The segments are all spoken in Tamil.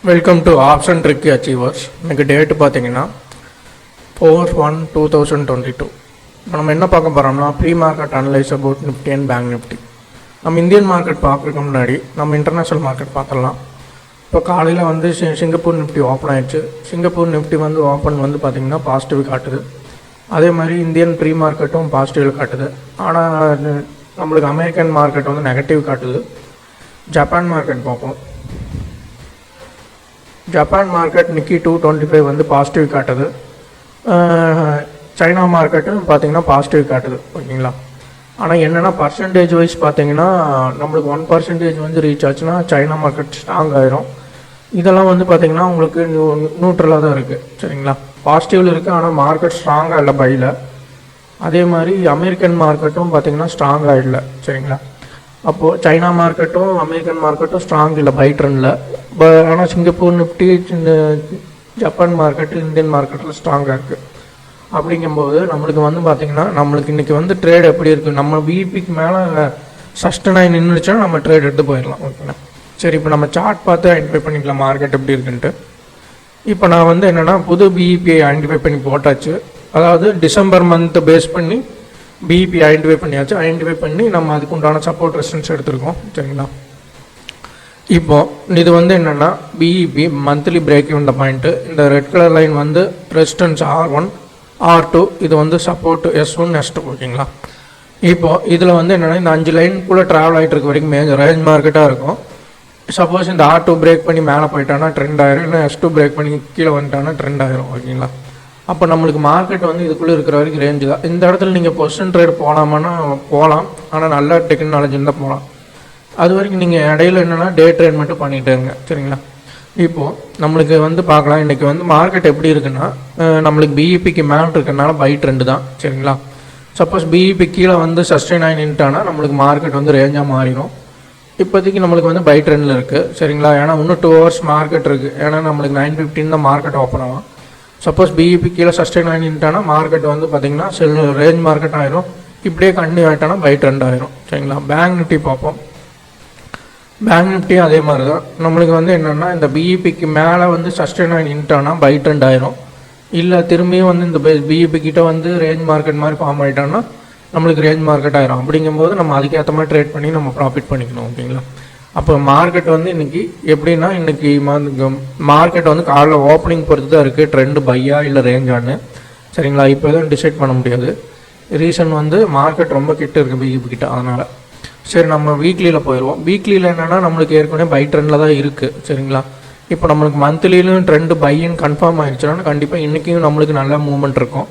Welcome to option tricky achievers. எனக்கு டேட்டு பார்த்தீங்கன்னா 4/1/2022. இப்போ நம்ம என்ன பார்க்க போகிறோம்னா pre market analyse about Nifty and bank Nifty. நம்ம இந்தியன் மார்க்கெட் பார்க்குறதுக்கு முன்னாடி நம்ம இன்டர்நேஷ்னல் மார்க்கெட் பார்த்துடலாம். இப்போ காலையில் வந்து சிங்கப்பூர் நிஃப்டி ஓப்பன் ஆயிடுச்சு. சிங்கப்பூர் நிஃப்டி வந்து ஓப்பன் வந்து பார்த்திங்கன்னா பாசிட்டிவ் காட்டுது. அதே மாதிரி இந்தியன் ப்ரீ மார்க்கெட்டும் பாசிட்டிவ் காட்டுது. ஆனால் நம்மளுக்கு அமெரிக்கன் மார்க்கெட் வந்து நெகட்டிவ் காட்டுது. ஜப்பான் மார்க்கெட் பார்ப்போம். ஜப்பான் மார்க்கெட் நிக்கி 225 வந்து பாசிட்டிவ் காட்டுது. சைனா மார்க்கெட்டும் பார்த்திங்கன்னா பாசிட்டிவ் காட்டுது. ஓகேங்களா? ஆனால் என்னென்னா பர்சன்டேஜ் வைஸ் பார்த்திங்கன்னா நம்மளுக்கு 1% வந்து ரீச் ஆச்சுன்னா சைனா மார்க்கெட் ஸ்ட்ராங் ஆயிரும். இதெல்லாம் வந்து பார்த்திங்கன்னா உங்களுக்கு நியூட்ரலாக தான் இருக்குது. சரிங்களா? பாசிட்டிவில் இருக்குது, ஆனால் மார்க்கெட் ஸ்ட்ராங்காக இல்லை பையில். அதே மாதிரி அமெரிக்கன் மார்க்கெட்டும் பார்த்திங்கன்னா ஸ்ட்ராங்காக இல்லை. சரிங்களா? அப்போது சைனா மார்க்கெட்டும் அமெரிக்கன் மார்க்கெட்டும் ஸ்ட்ராங் இல்லை பை ட்ரெண்டில். ஆனால் Singapore Nifty Japan market Indian மார்க்கெட்டில் ஸ்ட்ராங்காக இருக்குது. அப்படிங்கும்போது நம்மளுக்கு வந்து பார்த்திங்கன்னா நம்மளுக்கு இன்றைக்கி வந்து ட்ரேட் எப்படி இருக்குது, நம்ம பிபிக்கு மேலே சஸ்டன் ஆகி நின்றுச்சுன்னா நம்ம ட்ரேட் எடுத்து போயிடலாம். ஓகேண்ணா? சரி, இப்போ நம்ம சார்ட் பார்த்து ஐடென்டிஃபை பண்ணிக்கலாம் மார்க்கெட் எப்படி இருக்குன்ட்டு. இப்போ நான் வந்து என்னென்னா புது பிஇபிஐ ஐடென்டிஃபை பண்ணி போட்டாச்சு. அதாவது டிசம்பர் மந்த்தை பேஸ் பண்ணி பிஇபி ஐடென்டிஃபை பண்ணியாச்சு. ஐடென்டிஃபை பண்ணி நம்ம அதுக்கு உண்டான சப்போர்ட் ரெசிஸ்டன்ஸ் எடுத்துருக்கோம். சரிங்களா? இப்போது இது வந்து என்னென்னா பிஇபி மந்த்லி பிரேக் இந்த பாயிண்ட்டு. இந்த ரெட் கலர் லைன் வந்து ரெசிஸ்டன்ஸ் R1 R2, இது வந்து சப்போர்ட் S1 S2. ஓகேங்களா? இப்போது இதில் வந்து என்னென்னா இந்த 5 லைன் கூட ட்ராவல் ஆகிட்டு இருக்க வரைக்கும் ரேஞ்ச் மார்க்கெட்டாக இருக்கும். சப்போஸ் இந்த R2 பிரேக் பண்ணி மேலே போயிட்டானா ட்ரெண்ட் ஆயிரும், இல்லை S2 பிரேக் பண்ணி கீழே வந்துட்டானா ட்ரெண்ட் ஆயிரும். ஓகேங்களா? அப்போ நம்மளுக்கு மார்க்கெட் வந்து இதுக்குள்ளே இருக்கிற வரைக்கும் ரேஞ்சு தான். இந்த இடத்துல நீங்கள் பொசிஷன் ட்ரேட் போகலாமான்னா போகலாம், ஆனால் நல்ல டெக்னாலஜி இருந்தால் போகலாம். அது வரைக்கும் நீங்கள் இடையில என்னென்னா டே ட்ரேட் மட்டும் பண்ணிகிட்டே இருங்க. சரிங்களா? இப்போது நம்மளுக்கு வந்து பார்க்கலாம் இன்றைக்கி வந்து மார்க்கெட் எப்படி இருக்குன்னா நம்மளுக்கு பிஇபிக்கு மேலே இருக்கிறனால பை ட்ரெண்டு தான். சரிங்களா? சப்போஸ் பிஇபி கீழே வந்து சஸ்டெயின் ஆகி நின்ட்டானா நம்மளுக்கு மார்க்கெட் வந்து ரேஞ்சாக மாறிடும். இப்போதைக்கு நம்மளுக்கு வந்து பை ட்ரெண்டில் இருக்குது. சரிங்களா? ஏன்னா இன்னும் 2 hours மார்க்கெட் இருக்குது. ஏன்னா நம்மளுக்கு 9:15 தான் மார்க்கெட் ஓப்பன் ஆகும். சப்போஸ் பிஇபி கீழே சஸ்டெயின் ஆகி நின்ட்டானா மார்க்கெட் வந்து பார்த்திங்கன்னா ரேஞ்ச் மார்க்கெட் ஆயிரும். இப்படியே கண்டினியூ ஆகிட்டானா பை ட்ரெண்ட் ஆயிரும். சரிங்களா? பேங்க் நிஃப்டி பார்ப்போம். பேங்க் நிஃப்டியும் அதே மாதிரி தான். நம்மளுக்கு வந்து என்னென்னா இந்த பிஇபிக்கு மேலே வந்து சஸ்டெயின் ஆகி நின்ட்டானா பை ட்ரெண்ட் ஆயிரும். இல்லை திரும்பியும் வந்து இந்த பிஇபி கிட்ட வந்து ரேஞ்ச் மார்க்கெட் மாதிரி ஃபார்ம் ஆகிட்டோன்னா நம்மளுக்கு ரேஞ்ச் மார்க்கெட் ஆயிரும். அப்படிங்கும்போது நம்ம அதுக்கேற்ற மாதிரி ட்ரேட் பண்ணி நம்ம ப்ராஃபிட் பண்ணிக்கணும். ஓகேங்களா? அப்போ மார்க்கெட் வந்து இன்றைக்கி எப்படின்னா இன்றைக்கி மார்க்கெட் வந்து காலைல ஓப்பனிங் பொறுத்து தான் இருக்குது ட்ரெண்டு பையா இல்லை ரேஞ்சான்னு. சரிங்களா? இப்போ எதுவும் டிசைட் பண்ண முடியாது. ரீசன் வந்து மார்க்கெட் ரொம்ப கிட்ட இருக்குது பிஇபி கிட்ட. அதனால் சரி நம்ம வீக்லியில் போயிடுவோம். வீக்லியில் என்னென்னா நம்மளுக்கு ஏற்கனவே பை ட்ரெண்டில் தான் இருக்குது. சரிங்களா? இப்போ நம்மளுக்கு மந்த்லியிலும் ட்ரெண்டு பையின்னு கன்ஃபார்ம் ஆயிடுச்சுன்னா கண்டிப்பாக இன்றைக்கும் நம்மளுக்கு நல்ல மூவ்மெண்ட் இருக்கும்.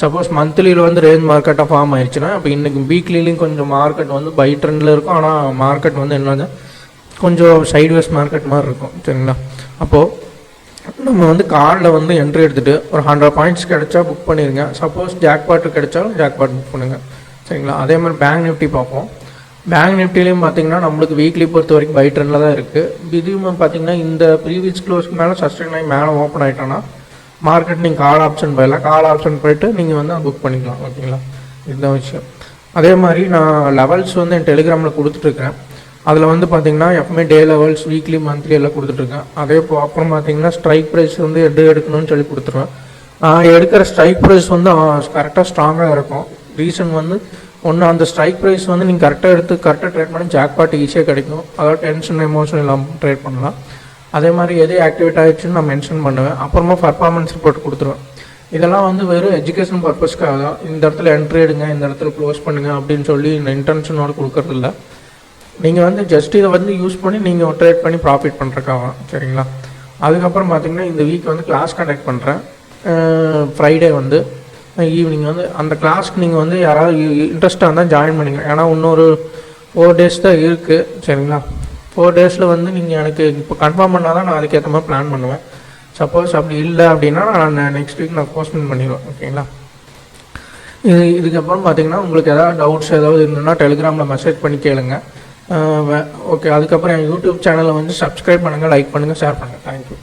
சப்போஸ் மந்த்லியில் வந்து ரேஞ்ச் மார்க்கெட்டாக ஃபார்ம் ஆயிடுச்சுன்னா இப்போ இன்றைக்கி வீக்லிலையும் கொஞ்சம் மார்க்கெட் வந்து பை ட்ரெண்டில் இருக்கும். ஆனால் மார்க்கெட் வந்து என்னது கொஞ்சம் சைட்வேஸ் மார்க்கெட் மாதிரி இருக்கும். சரிங்களா? அப்போது நம்ம வந்து கார்டில் வந்து என்ட்ரி எடுத்துகிட்டு ஒரு 100 பாயிண்ட்ஸ் கிடைச்சா புக் பண்ணிடுங்க. சப்போஸ் ஜாக்பாட்டு கிடைச்சாலும் ஜாக்பாட் புக் பண்ணுங்கள். சரிங்களா? அதே மாதிரி பேங்க் நிஃப்டி பார்ப்போம். பேங்க் நிஃப்டிலையும் பார்த்திங்கன்னா நம்மளுக்கு வீக்லி பொறுத்த வரைக்கும் பை ட்ரெண்டில் தான் இருக்குது. இதுவும் பார்த்திங்கன்னா இந்த ப்ரீவியஸ் க்ளோஸ்க்கு மேலே சஸ்டெயின் ஆகி மேலே ஓப்பன் ஆகிட்டோன்னா மார்க்கெட் நீங்கள் கால் ஆப்ஷன் போயிடலாம். கால் ஆப்ஷன் போய்ட்டு நீங்கள் வந்து புக் பண்ணிக்கலாம். ஓகேங்களா? இதுதான் விஷயம். அதே மாதிரி நான் லெவல்ஸ் வந்து என் டெலிகிராமில் கொடுத்துட்ருக்கேன். அதில் வந்து பார்த்திங்கன்னா எப்பவுமே டே லெவல்ஸ் வீக்லி மந்த்லி எல்லாம் கொடுத்துட்ருக்கேன். அதே அப்புறம் பார்த்திங்கன்னா ஸ்ட்ரைக் ப்ரைஸ் வந்து எடுக்கணும்னு சொல்லி கொடுத்துருவேன். எடுக்கிற ஸ்ட்ரைக் ப்ரைஸ் வந்து கரெக்டாக ஸ்ட்ராங்காக இருக்கும். ரீசன் வந்து ஒன்று அந்த ஸ்ட்ரைக் ப்ரைஸ் வந்து நீங்கள் கரெக்டாக எடுத்து கரெக்டாக ட்ரேட் பண்ணி ஜாக்பாட் ஈஸியாக கிடைக்கும். அதாவது டென்ஷன் எமோஷன் இல்லாமல் ட்ரேட் பண்ணலாம். அதே மாதிரி எது ஆக்டிவேட் ஆகிடுச்சுன்னு நான் மென்ஷன் பண்ணுவேன். அப்புறமா பர்ஃபார்மன்ஸ் ரிப்போர்ட் கொடுத்துருவேன். இதெல்லாம் வந்து வெறும் எஜுகேஷன் பர்பஸ்க்காக தான். இந்த இடத்துல என்ட்ரி எடுங்க, இந்த இடத்துல க்ளோஸ் பண்ணுங்கள் அப்படின்னு சொல்லி இந்த இன்டென்ஷனோடு கொடுக்கறதில்ல. நீங்கள் வந்து ஜஸ்ட் இதை வந்து யூஸ் பண்ணி நீங்கள் ட்ரேட் பண்ணி ப்ராஃபிட் பண்ணுறக்காக. சரிங்களா? அதுக்கப்புறம் பார்த்திங்கன்னா இந்த வீக் வந்து கிளாஸ் கண்டக்ட் பண்ணுறேன். ஃப்ரைடே வந்து ஈவினிங் வந்து அந்த கிளாஸ்க்கு நீங்கள் வந்து யாராவது இன்ட்ரெஸ்ட்டாக இருந்தால் ஜாயின் பண்ணிங்க. ஏன்னா இன்னொரு 4 days தான் இருக்குது. சரிங்களா? 4 days வந்து நீங்கள் எனக்கு இப்போ கன்ஃபார்ம் பண்ணால் தான் நான் அதுக்கேற்ற மாதிரி பிளான் பண்ணுவேன். சப்போஸ் அப்படி இல்லை அப்படின்னா நான் நெக்ஸ்ட் வீக் நான் போஸ்ட்போன் பண்ணிடுவேன். ஓகேங்களா? இதுக்கப்புறம் பார்த்திங்கன்னா உங்களுக்கு ஏதாவது டவுட்ஸ் ஏதாவது இருந்ததுன்னா டெலிகிராமில் மெசேஜ் பண்ணி கேளுங்க. ஓகே. அதுக்கப்புறம் என் யூடியூப் சேனலை வந்து சப்ஸ்கிரைப் பண்ணுங்கள், லைக் பண்ணுங்கள், ஷேர் பண்ணுங்கள். தேங்க்யூ.